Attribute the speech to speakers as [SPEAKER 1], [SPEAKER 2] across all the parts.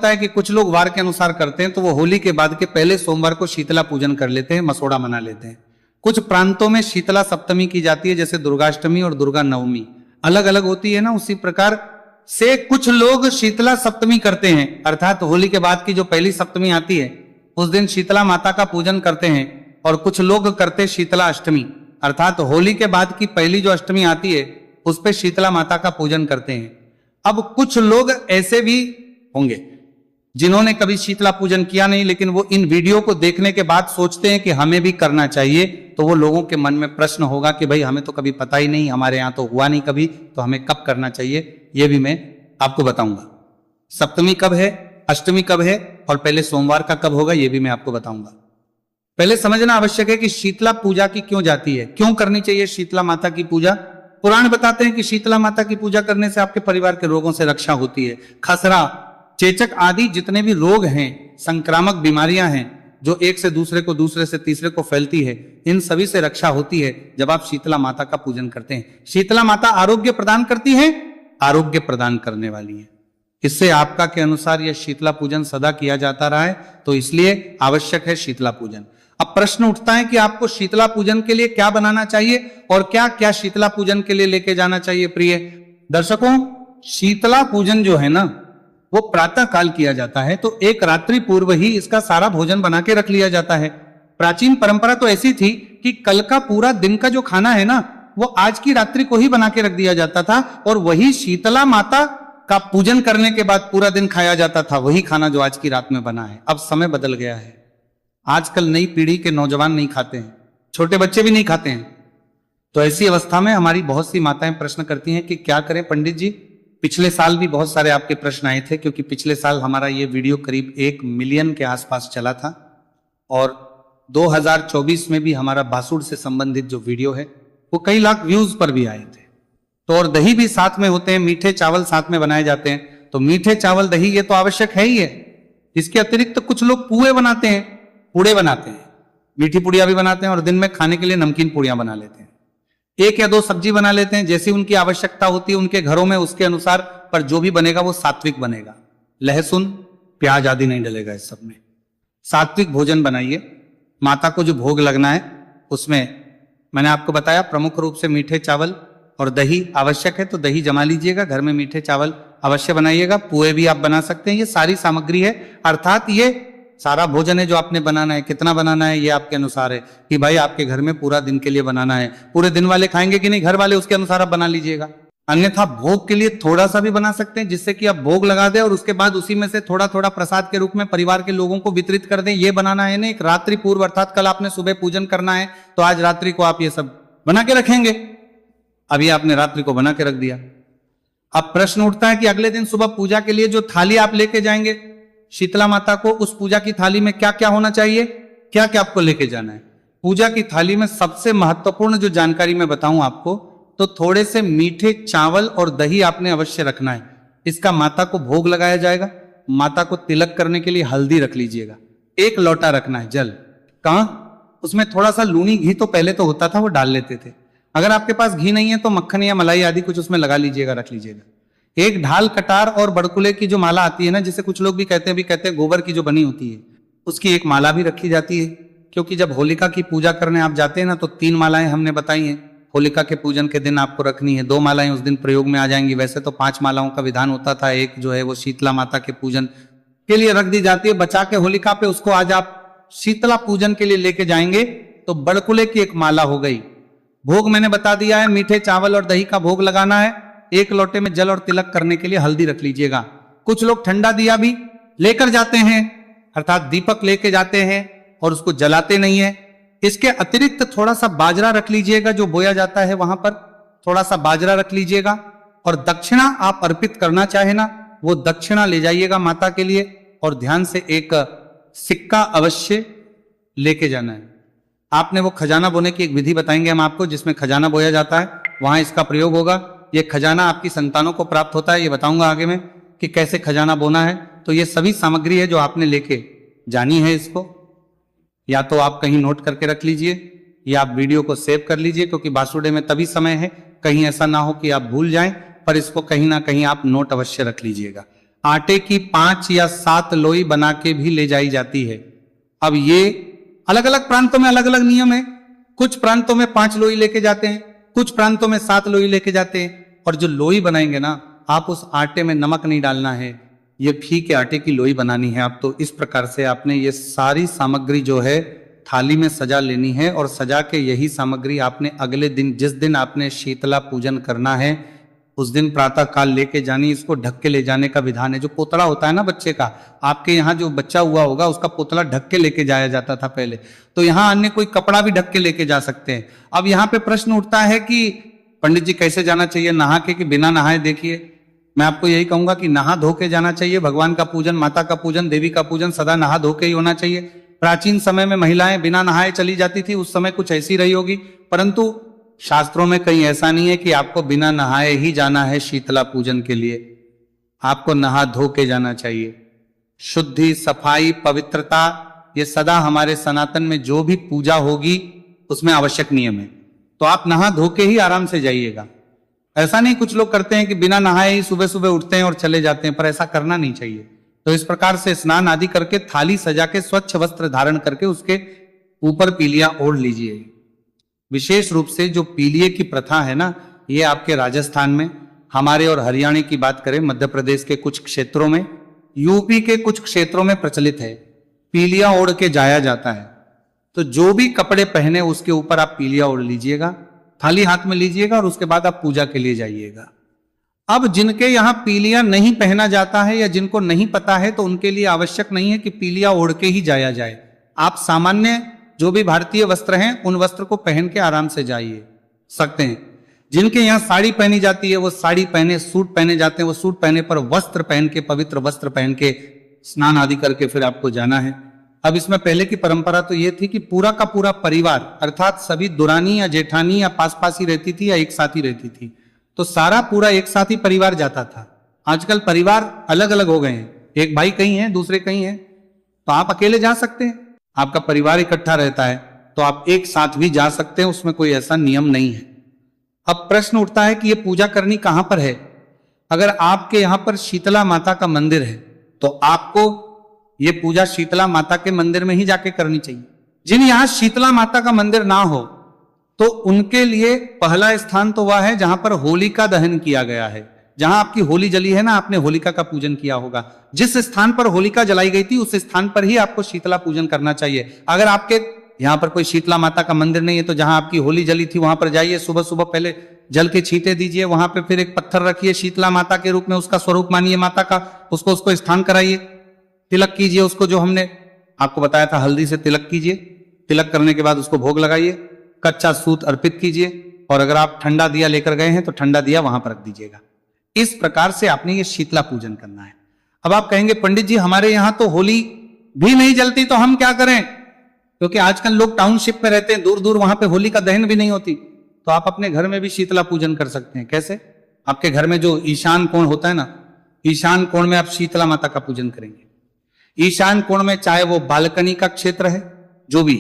[SPEAKER 1] है कि कुछ लोग वार के अनुसार करते हैं, तो वो होली के बाद के पहले सोमवार को शीतला पूजन कर लेते हैं, मसोड़ा मना लेते हैं। कुछ प्रांतों में शीतला सप्तमी की जाती है, जैसे दुर्गाष्टमी और दुर्गा नवमी अलग अलग होती है ना, उसी प्रकार से कुछ लोग शीतला सप्तमी करते हैं, अर्थात होली के बाद की जो पहली सप्तमी आती है उस दिन शीतला माता का पूजन करते हैं। और कुछ लोग करते शीतला अष्टमी, अर्थात होली के बाद की पहली जो अष्टमी आती है उस पे शीतला माता का पूजन करते हैं। अब कुछ लोग ऐसे भी होंगे जिन्होंने कभी शीतला पूजन किया नहीं, लेकिन वो इन वीडियो को देखने के बाद सोचते हैं कि हमें भी करना चाहिए। तो वो लोगों के मन में प्रश्न होगा कि भाई हमें तो कभी पता ही नहीं, हमारे यहाँ तो हुआ नहीं कभी, तो हमें कब करना चाहिए, ये भी मैं आपको बताऊंगा। सप्तमी कब है, अष्टमी कब है और पहले सोमवार का कब होगा, ये भी मैं आपको बताऊंगा। पहले समझना आवश्यक है कि शीतला पूजा की क्यों जाती है, क्यों करनी चाहिए शीतला माता की पूजा। पुराण बताते हैं कि शीतला माता की पूजा करने से आपके परिवार के रोगों से रक्षा होती है। खसरा, चेचक आदि जितने भी रोग हैं, संक्रामक बीमारियां हैं जो एक से दूसरे को, दूसरे से तीसरे को फैलती है, इन सभी से रक्षा होती है जब आप शीतला माता का पूजन करते हैं। शीतला माता आरोग्य प्रदान करती है, आरोग्य प्रदान करने वाली है। इससे आपका के अनुसार यह शीतला पूजन सदा किया जाता रहा है, तो इसलिए आवश्यक है शीतला पूजन। अब प्रश्न उठता है कि आपको शीतला पूजन के लिए क्या बनाना चाहिए और क्या क्या शीतला पूजन के लिए लेके जाना चाहिए। प्रिय दर्शकों, शीतला पूजन जो है ना वो प्रातः काल किया जाता है, तो एक रात्रि पूर्व ही इसका सारा भोजन बना के रख लिया जाता है। प्राचीन परंपरा तो ऐसी थी कि कल का पूरा दिन का जो खाना है ना वो आज की रात्रि को ही बना के रख दिया जाता था, और वही शीतला माता का पूजन करने के बाद पूरा दिन खाया जाता था, वही खाना जो आज की रात में बना है। अब समय बदल गया है, आजकल नई पीढ़ी के नौजवान नहीं खाते हैं, छोटे बच्चे भी नहीं खाते हैं। तो ऐसी अवस्था में हमारी बहुत सी माताएं प्रश्न करती हैं कि क्या करें पंडित जी। पिछले साल भी बहुत सारे आपके प्रश्न आए थे, क्योंकि पिछले साल हमारा ये वीडियो करीब 1 मिलियन के आसपास चला था, और 2024 में भी हमारा बासुड़ से संबंधित जो वीडियो है वो कई लाख व्यूज पर भी आए थे। तो और दही भी साथ में होते हैं, मीठे चावल साथ में बनाए जाते हैं, तो मीठे चावल दही ये तो आवश्यक है ही है। इसके अतिरिक्त तो कुछ लोग पुए बनाते हैं, पूड़े बनाते हैं, मीठी पुड़िया भी बनाते हैं, और दिन में खाने के लिए नमकीन पुड़िया बना लेते हैं। 1 या 2 सब्जी बना लेते हैं, जैसी उनकी आवश्यकता होती है उनके घरों में, उसके अनुसार, पर जो भी बनेगा वो सात्विक बनेगा। लहसुन प्याज आदि नहीं डलेगा इस सब में। सात्विक भोजन बनाइए। माता को जो भोग लगना है उसमें मैंने आपको बताया प्रमुख रूप से मीठे चावल और दही आवश्यक है, तो दही जमा लीजिएगा, घर में मीठे चावल अवश्य बनाइएगा। पुए भी आप बना सकते हैं, ये सारी सामग्री है। अर्थात ये सारा भोजन है जो आपने बनाना है। कितना बनाना है ये आपके अनुसार है कि भाई आपके घर में पूरा दिन के लिए बनाना है, पूरे दिन वाले खाएंगे कि नहीं घर वाले, उसके अनुसार आप बना लीजिएगा। अन्यथा भोग के लिए थोड़ा सा भी बना सकते हैं, जिससे कि आप भोग लगा दें और उसके बाद उसी में से थोड़ा थोड़ा प्रसाद के रूप में परिवार के लोगों को वितरित कर दें। ये बनाना है ना एक रात्रि पूर्व, अर्थात कल आपने सुबह पूजन करना है तो आज रात्रि को आप ये सब बना के रखेंगे। अभी आपने रात्रि को बना के रख दिया। अब प्रश्न उठता है कि अगले दिन सुबह पूजा के लिए जो थाली आप लेके जाएंगे शीतला माता को, उस पूजा की थाली में क्या क्या होना चाहिए, क्या क्या आपको लेके जाना है। पूजा की थाली में सबसे महत्वपूर्ण जो जानकारी मैं बताऊं आपको, तो थोड़े से मीठे चावल और दही आपने अवश्य रखना है। इसका माता को भोग लगाया जाएगा। माता को तिलक करने के लिए हल्दी रख लीजिएगा। 1 लोटा रखना है जल। कहां? उसमें थोड़ा सा लूनी घी तो पहले तो होता था, वो डाल लेते थे। अगर आपके पास घी नहीं है तो मक्खन या मलाई आदि कुछ उसमें लगा लीजिएगा, रख लीजिएगा। 1 ढाल कटार और बड़कुले की जो माला आती है ना, जिसे कुछ लोग भी कहते हैं गोबर की जो बनी होती है, उसकी 1 माला भी रखी जाती है। क्योंकि जब होलिका की पूजा करने आप जाते हैं ना, तो 3 मालाएं हमने बताई हैं होलिका के पूजन के दिन आपको रखनी है। 2 मालाएं उस दिन प्रयोग में आ जाएंगी। वैसे तो 5 मालाओं का विधान होता था। एक जो है वो शीतला माता के पूजन के लिए रख दी जाती है बचा के होलिका पे, उसको आज आप शीतला पूजन के लिए लेके जाएंगे तो बड़कुले की 1 माला हो गई। भोग मैंने बता दिया है, मीठे चावल और दही का भोग लगाना है। 1 लोटे में जल और तिलक करने के लिए हल्दी रख लीजिएगा। कुछ लोग ठंडा दिया भी लेकर जाते हैं, अर्थात दीपक लेके जाते हैं और उसको जलाते नहीं है। इसके अतिरिक्त थोड़ा सा बाजरा रख लीजिएगा, जो बोया जाता है वहां पर थोड़ा सा बाजरा रख लीजिएगा। और दक्षिणा आप अर्पित करना चाहे ना, वो दक्षिणा ले जाइएगा माता के लिए, और ध्यान से 1 सिक्का अवश्य लेके जाना है। आपने वो खजाना बोने की एक विधि बताएंगे हम आपको, जिसमें खजाना बोया जाता है, वहां इसका प्रयोग होगा। ये खजाना आपकी संतानों को प्राप्त होता है, ये बताऊंगा आगे में कि कैसे खजाना बोना है। तो ये सभी सामग्री है जो आपने लेके जानी है। इसको या तो आप कहीं नोट करके रख लीजिए या आप वीडियो को सेव कर लीजिए, क्योंकि बासुड़े में तभी समय है, कहीं ऐसा ना हो कि आप भूल जाएं, पर इसको कहीं ना कहीं आप नोट अवश्य रख लीजिएगा। आटे की 5 या 7 लोई बना के भी ले जाई जाती है। अब ये अलग अलग प्रांतों में अलग अलग नियम है। कुछ प्रांतों में 5 लोई लेके जाते हैं, कुछ प्रांतों में 7 लोई लेके जाते हैं। और जो लोई बनाएंगे ना, आप उस आटे में नमक नहीं डालना है, ये घी के आटे की लोई बनानी है आप। तो इस प्रकार से आपने ये सारी सामग्री जो है थाली में सजा लेनी है, और सजा के यही सामग्री आपने अगले दिन, जिस दिन आपने शीतला पूजन करना है, उस दिन प्रातः काल लेके जानी। इसको ढक के ले जाने का विधान है। जो पोतड़ा होता है ना बच्चे का, आपके यहाँ जो बच्चा हुआ होगा उसका पोतला ढक के लेके जाया जाता था पहले, तो यहाँ अन्य कोई कपड़ा भी ढक के लेके जा सकते हैं। अब यहाँ पे प्रश्न उठता है कि पंडित जी कैसे जाना चाहिए, नहा के कि बिना नहाए? देखिए, मैं आपको यही कहूंगा कि नहा धो के जाना चाहिए। भगवान का पूजन, माता का पूजन, देवी का पूजन सदा नहा धो के ही होना चाहिए। प्राचीन समय में महिलाएं बिना नहाए चली जाती थी, उस समय कुछ ऐसी रही होगी, परंतु शास्त्रों में कहीं ऐसा नहीं है कि आपको बिना नहाए ही जाना है शीतला पूजन के लिए। आपको नहा धो के जाना चाहिए। शुद्धि, सफाई, पवित्रता, ये सदा हमारे सनातन में जो भी पूजा होगी उसमें आवश्यक नियम है। तो आप नहा धो के ही आराम से जाइएगा। ऐसा नहीं, कुछ लोग करते हैं कि बिना नहाए ही सुबह सुबह उठते हैं और चले जाते हैं, पर ऐसा करना नहीं चाहिए। तो इस प्रकार से स्नान आदि करके, थाली सजा के, स्वच्छ वस्त्र धारण करके उसके ऊपर पीलिया ओढ़ लीजिए। विशेष रूप से जो पीलिये की प्रथा है ना, ये आपके राजस्थान में, हमारे और हरियाणा की बात करें, मध्य प्रदेश के कुछ क्षेत्रों में, यूपी के कुछ क्षेत्रों में प्रचलित है। पीलिया ओढ़ के जाया जाता है। तो जो भी कपड़े पहने उसके ऊपर आप पीलिया ओढ़ लीजिएगा, थाली हाथ में लीजिएगा और उसके बाद आप पूजा के लिए जाइएगा। अब जिनके यहाँ पीलिया नहीं पहना जाता है या जिनको नहीं पता है, तो उनके लिए आवश्यक नहीं है कि पीलिया ओढ़ के ही जाया जाए। आप सामान्य जो भी भारतीय वस्त्र हैं उन वस्त्र को पहन के आराम से जाइए सकते हैं। जिनके यहाँ साड़ी पहनी जाती है वो साड़ी पहने, सूट पहने जाते हैं वो सूट पहने, पर वस्त्र पहन के, पवित्र वस्त्र पहन के स्नान आदि करके फिर आपको जाना है। अब इसमें पहले की परंपरा तो ये थी कि पूरा का पूरा परिवार, अर्थात सभी दुरानी या जेठानी या पास पास ही रहती थी या एक साथ ही रहती थी, तो सारा पूरा एक साथ ही परिवार जाता था। आजकल परिवार अलग अलग हो गए हैं, एक भाई कहीं है, दूसरे कहीं है, तो आप अकेले जा सकते हैं। आपका परिवार इकट्ठा रहता है तो आप एक साथ भी जा सकते हैं, उसमें कोई ऐसा नियम नहीं है। अब प्रश्न उठता है कि ये पूजा करनी कहां पर है। अगर आपके यहां पर शीतला माता का मंदिर है तो आपको ये पूजा शीतला माता के मंदिर में ही जाके करनी चाहिए। जिन यहां शीतला माता का मंदिर ना हो तो उनके लिए पहला स्थान तो वह है जहां पर होलिका दहन किया गया है। जहां आपकी होली जली है ना, आपने होलिका का पूजन किया होगा। जिस स्थान पर होलिका जलाई गई थी उस स्थान पर ही आपको शीतला पूजन करना चाहिए। अगर आपके यहाँ पर कोई शीतला माता का मंदिर नहीं है तो जहां आपकी होली जली थी वहां पर जाइए, सुबह सुबह पहले जल के छींटे दीजिए, वहां पे फिर एक पत्थर रखिए शीतला माता के रूप में, उसका स्वरूप मानिए माता का, उसको स्थान कराइए, तिलक कीजिए उसको, जो हमने आपको बताया था हल्दी से तिलक कीजिए। तिलक करने के बाद उसको भोग लगाइए, कच्चा सूत अर्पित कीजिए, और अगर आप ठंडा दिया लेकर गए हैं तो ठंडा दिया वहां पर रख दीजिएगा। इस प्रकार से आपने ये शीतला पूजन करना है। अब आप कहेंगे पंडित जी हमारे यहां तो होली भी नहीं जलती तो हम क्या करें, क्योंकि आजकल लोग टाउनशिप में रहते हैं, दूर दूर, वहां पे होली का दहन भी नहीं होती। तो आप अपने घर में भी शीतला पूजन कर सकते हैं। कैसे? आपके घर में जो ईशान कोण होता है ना, ईशान कोण में आप शीतला माता का पूजन करेंगे। ईशान कोण में चाहे वो बालकनी का क्षेत्र है, जो भी,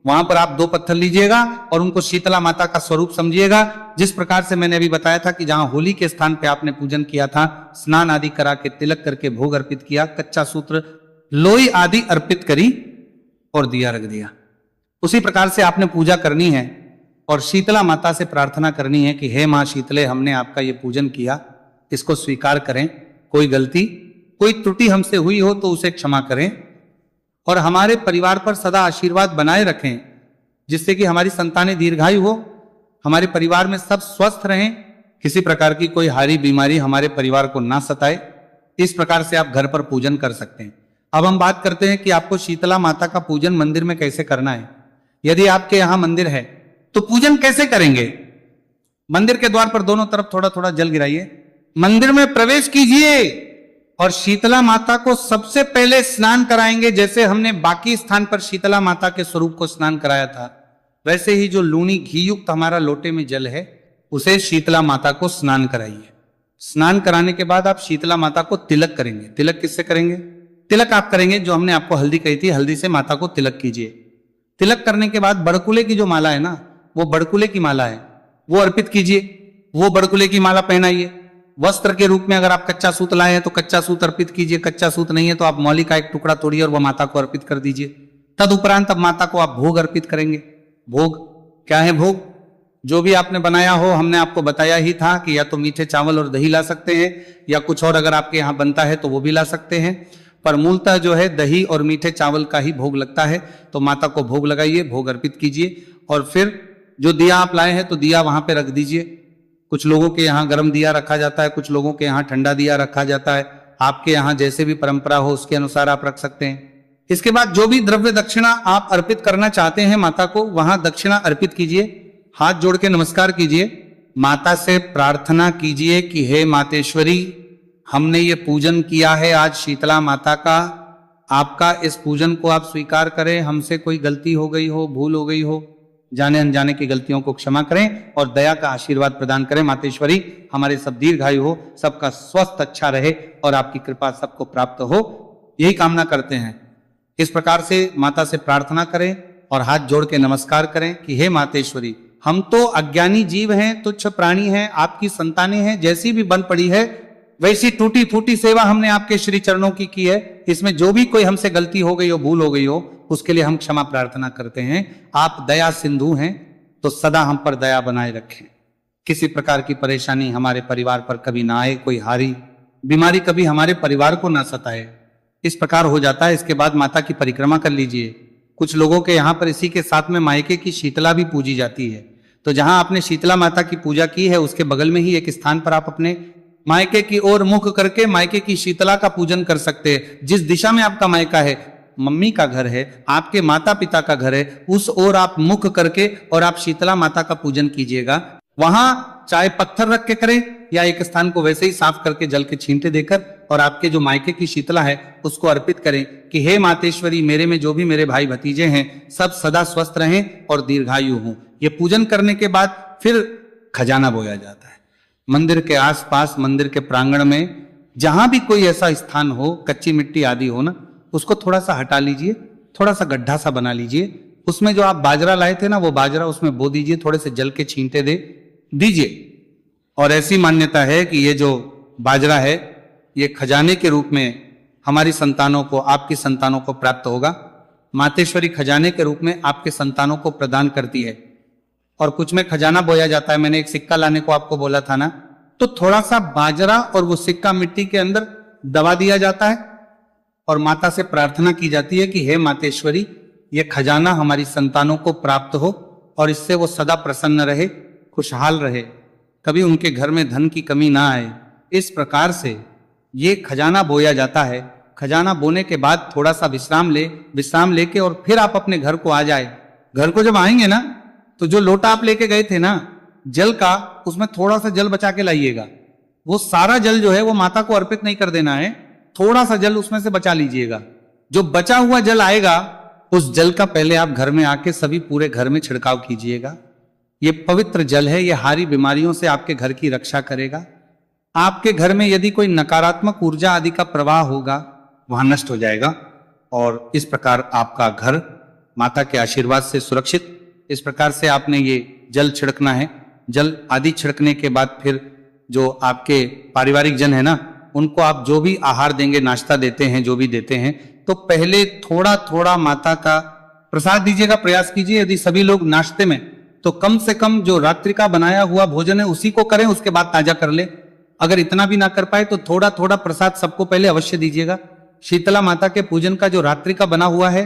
[SPEAKER 1] वहां पर आप 2 पत्थर लीजिएगा और उनको शीतला माता का स्वरूप समझिएगा। जिस प्रकार से मैंने अभी बताया था कि जहां होली के स्थान पे आपने पूजन किया था, स्नान आदि करा के, तिलक करके भोग अर्पित किया, कच्चा सूत्र, लोई आदि अर्पित करी और दिया रख दिया, उसी प्रकार से आपने पूजा करनी है और शीतला माता से प्रार्थना करनी है कि हे मां शीतले, हमने आपका ये पूजन किया, इसको स्वीकार करें। कोई गलती, कोई त्रुटि हमसे हुई हो तो उसे क्षमा करें और हमारे परिवार पर सदा आशीर्वाद बनाए रखें, जिससे कि हमारी संतानें दीर्घायु हो, हमारे परिवार में सब स्वस्थ रहें, किसी प्रकार की कोई हारी बीमारी हमारे परिवार को ना सताए। इस प्रकार से आप घर पर पूजन कर सकते हैं। अब हम बात करते हैं कि आपको शीतला माता का पूजन मंदिर में कैसे करना है। यदि आपके यहां मंदिर है तो पूजन कैसे करेंगे? मंदिर के द्वार पर दोनों तरफ थोड़ा थोड़ा जल गिराइए, मंदिर में प्रवेश कीजिए और शीतला माता को सबसे पहले स्नान कराएंगे। जैसे हमने बाकी स्थान पर शीतला माता के स्वरूप को स्नान कराया था, वैसे ही जो लूनी घी युक्त हमारा लोटे में जल है, उसे शीतला माता को स्नान कराइए। स्नान कराने के बाद आप शीतला माता को तिलक करेंगे। तिलक किससे करेंगे? तिलक आप करेंगे, जो हमने आपको हल्दी कही थी, हल्दी से माता को तिलक कीजिए। तिलक करने के बाद बड़कुले की जो माला है ना, वो बड़कुले की माला है, वो अर्पित कीजिए, वो बड़कुले की माला पहनाइए। वस्त्र के रूप में अगर आप कच्चा सूत लाए हैं तो कच्चा सूत अर्पित कीजिए, कच्चा सूत नहीं है तो आप मौली का एक टुकड़ा तोड़िए और वह माता को अर्पित कर दीजिए। तदुपरांत अब माता को आप भोग अर्पित करेंगे। भोग क्या है? भोग जो भी आपने बनाया हो, हमने आपको बताया ही था कि या तो मीठे चावल और दही ला सकते हैं या कुछ और अगर आपके यहाँ बनता है तो वो भी ला सकते हैं, पर मूलतः जो है दही और मीठे चावल का ही भोग लगता है। तो माता को भोग लगाइए, भोग अर्पित कीजिए और फिर जो दिया आप लाए हैं तो दिया वहां पे रख दीजिए। कुछ लोगों के यहाँ गर्म दिया रखा जाता है, कुछ लोगों के यहाँ ठंडा दिया रखा जाता है। आपके यहाँ जैसे भी परंपरा हो उसके अनुसार आप रख सकते हैं। इसके बाद जो भी द्रव्य दक्षिणा आप अर्पित करना चाहते हैं माता को, वहां दक्षिणा अर्पित कीजिए। हाथ जोड़ के नमस्कार कीजिए, माता से प्रार्थना कीजिए कि हे मातेश्वरी, हमने ये पूजन किया है आज शीतला माता का, आपका इस पूजन को आप स्वीकार करें। हमसे कोई गलती हो गई हो, भूल हो गई हो, जाने अनजाने की गलतियों को क्षमा करें और दया का आशीर्वाद प्रदान करें। मातेश्वरी, हमारे सब दीर्घायु हो, सबका स्वस्थ अच्छा रहे और आपकी कृपा सबको प्राप्त हो, यही कामना करते हैं। इस प्रकार से माता से प्रार्थना करें और हाथ जोड़ के नमस्कार करें कि हे मातेश्वरी, हम तो अज्ञानी जीव हैं, तुच्छ प्राणी हैं, आपकी संतानें हैं, जैसी भी बन पड़ी है वैसी टूटी फूटी सेवा हमने आपके श्री चरणों की है। इसमें जो भी कोई हमसे गलती हो गई हो, भूल हो गई हो, उसके लिए हम क्षमा प्रार्थना करते हैं। आप दया सिंधु हैं तो सदा हम पर दया बनाए रखें। किसी प्रकार की परेशानी हमारे परिवार पर कभी ना आए, कोई हारी बीमारी कभी हमारे परिवार को ना सताए। इस प्रकार हो जाता है। इसके बाद माता की परिक्रमा कर लीजिए। कुछ लोगों के यहाँ पर इसी के साथ में मायके की शीतला भी पूजी जाती है। तो जहां आपने शीतला माता की पूजा की है उसके बगल में ही एक स्थान पर आप अपने मायके की ओर मुख करके मायके की शीतला का पूजन कर सकते हैं। जिस दिशा में आपका मायका है, मम्मी का घर है, आपके माता पिता का घर है, उस ओर आप मुख करके और आप शीतला माता का पूजन कीजिएगा। वहां चाहे पत्थर रख के करें या एक स्थान को वैसे ही साफ करके जल के छींटे देकर और आपके जो मायके की शीतला है उसको अर्पित करें कि हे मातेश्वरी, मेरे में जो भी मेरे भाई भतीजे हैं सब सदा स्वस्थ रहें और दीर्घायु हों। ये पूजन करने के बाद फिर खजाना बोया जाता है। मंदिर के आसपास, मंदिर के प्रांगण में जहां भी कोई ऐसा स्थान हो, कच्ची मिट्टी आदि हो ना, उसको थोड़ा सा हटा लीजिए, थोड़ा सा गड्ढा सा बना लीजिए। उसमें जो आप बाजरा लाए थे ना, वो बाजरा उसमें बो दीजिए, थोड़े से जल के छींटे दीजिए। और ऐसी मान्यता है कि ये जो बाजरा है ये खजाने के रूप में हमारी संतानों को, आपकी संतानों को प्राप्त होगा। मातेश्वरी खजाने के रूप में आपके संतानों को प्रदान करती है। और कुछ में खजाना बोया जाता है। मैंने एक सिक्का लाने को आपको बोला था ना, तो थोड़ा सा बाजरा और वो सिक्का मिट्टी के अंदर दबा दिया जाता है और माता से प्रार्थना की जाती है कि हे मातेश्वरी, ये खजाना हमारी संतानों को प्राप्त हो और इससे वो सदा प्रसन्न रहे, खुशहाल रहे, कभी उनके घर में धन की कमी ना आए। इस प्रकार से ये खजाना बोया जाता है। खजाना बोने के बाद थोड़ा सा विश्राम लेके और फिर आप अपने घर को आ जाए। घर को जब आएंगे ना, तो जो लोटा आप लेके गए थे ना जल का, उसमें थोड़ा सा जल बचा के लाइएगा। वो सारा जल जो है वो माता को अर्पित नहीं कर देना है, थोड़ा सा जल उसमें से बचा लीजिएगा। जो बचा हुआ जल आएगा उस जल का पहले आप घर में आके सभी पूरे घर में छिड़काव कीजिएगा। ये पवित्र जल है, ये हारी बीमारियों से आपके घर की रक्षा करेगा। आपके घर में यदि कोई नकारात्मक ऊर्जा आदि का प्रवाह होगा वहां नष्ट हो जाएगा और इस प्रकार आपका घर माता के आशीर्वाद से सुरक्षित। इस प्रकार से आपने ये जल छिड़कना है। जल आदि छिड़कने के बाद फिर जो आपके पारिवारिक जन है ना, उनको आप जो भी आहार देंगे, नाश्ता देते हैं, जो भी देते हैं, तो पहले थोड़ा थोड़ा माता का प्रसाद दीजिएगा। प्रयास कीजिए यदि सभी लोग नाश्ते में, तो कम से कम जो रात्रि का बनाया हुआ भोजन है उसी को करें, उसके बाद ताजा कर ले। अगर इतना भी ना कर पाए तो थोड़ा थोड़ा प्रसाद सबको पहले अवश्य दीजिएगा। शीतला माता के पूजन का जो रात्रि का बना हुआ है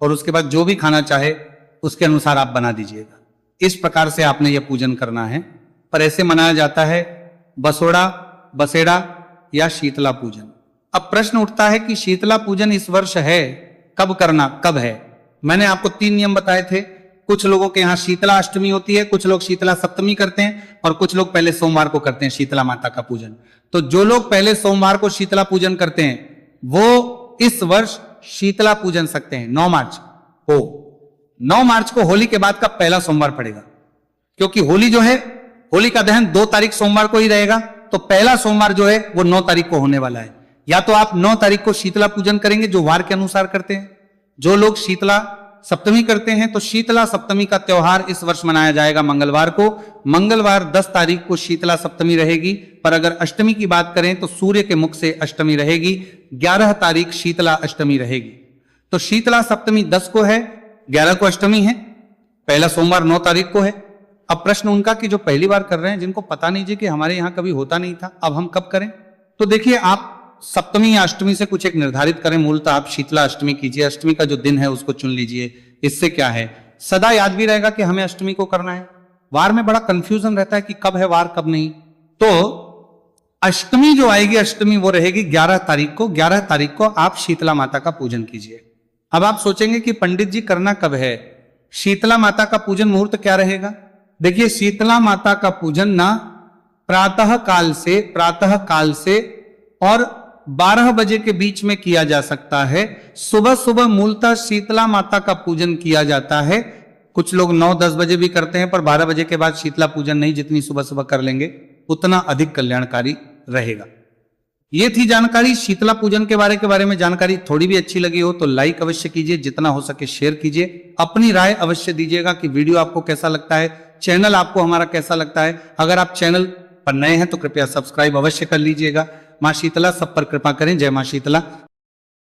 [SPEAKER 1] और उसके बाद जो भी खाना चाहे उसके अनुसार आप बना दीजिएगा। इस प्रकार से आपने यह पूजन करना है। पर ऐसे मनाया जाता है बसोड़ा, बसेड़ा या शीतला पूजन। अब प्रश्न उठता है कि शीतला पूजन इस वर्ष है, कब करना, कब है? मैंने आपको 3 नियम बताए थे। कुछ लोगों के यहाँ शीतला अष्टमी होती है, कुछ लोग शीतला सप्तमी करते हैं और कुछ लोग पहले सोमवार को करते हैं शीतला माता का पूजन। तो जो लोग पहले सोमवार को शीतला पूजन करते हैं वो इस वर्ष शीतला पूजन सकते हैं। 9 मार्च को 9 मार्च को होली के बाद का पहला सोमवार पड़ेगा, क्योंकि होली जो है, होली का दहन 2 तारीख सोमवार को ही रहेगा। तो पहला सोमवार जो है वो 9 तारीख को होने वाला है। या तो आप 9 तारीख को शीतला पूजन करेंगे जो वार के अनुसार करते हैं। जो लोग शीतला सप्तमी करते हैं तो शीतला सप्तमी का त्योहार इस वर्ष मनाया जाएगा मंगलवार को। मंगलवार 10 तारीख को शीतला सप्तमी रहेगी, पर अगर अष्टमी की बात करें तो सूर्य के मुख से अष्टमी रहेगी। 11 तारीख शीतला अष्टमी रहेगी। तो शीतला सप्तमी 10 को है, 11 को अष्टमी है, पहला सोमवार 9 तारीख को है। अब प्रश्न उनका कि जो पहली बार कर रहे हैं, जिनको पता नहीं जी कि हमारे यहाँ कभी होता नहीं था, अब हम कब करें। तो देखिए, आप सप्तमी या अष्टमी से कुछ एक निर्धारित करें। मूलतः आप शीतला अष्टमी कीजिए, अष्टमी का जो दिन है उसको चुन लीजिए। इससे क्या है, सदा याद भी रहेगा कि हमें अष्टमी को करना है। वार में बड़ा कंफ्यूजन रहता है कि कब है वार कब नहीं। तो अष्टमी जो आएगी, अष्टमी वो रहेगी 11 तारीख को। 11 तारीख को आप शीतला माता का पूजन कीजिए। अब आप सोचेंगे कि पंडित जी करना कब है, शीतला माता का पूजन मुहूर्त क्या रहेगा। देखिए, शीतला माता का पूजन ना प्रातः काल से और 12 बजे के बीच में किया जा सकता है। सुबह सुबह मूलतः शीतला माता का पूजन किया जाता है। कुछ लोग 9-10 बजे भी करते हैं, पर 12 बजे के बाद शीतला पूजन नहीं। जितनी सुबह सुबह कर लेंगे उतना अधिक कल्याणकारी रहेगा। ये थी जानकारी शीतला पूजन के बारे में। जानकारी थोड़ी भी अच्छी लगी हो तो लाइक अवश्य कीजिए, जितना हो सके शेयर कीजिए। अपनी राय अवश्य दीजिएगा कि वीडियो आपको कैसा लगता है, चैनल आपको हमारा कैसा लगता है। अगर आप चैनल पर नए हैं तो कृपया सब्सक्राइब अवश्य कर लीजिएगा। मां शीतला सब पर कृपा करें। जय मां शीतला।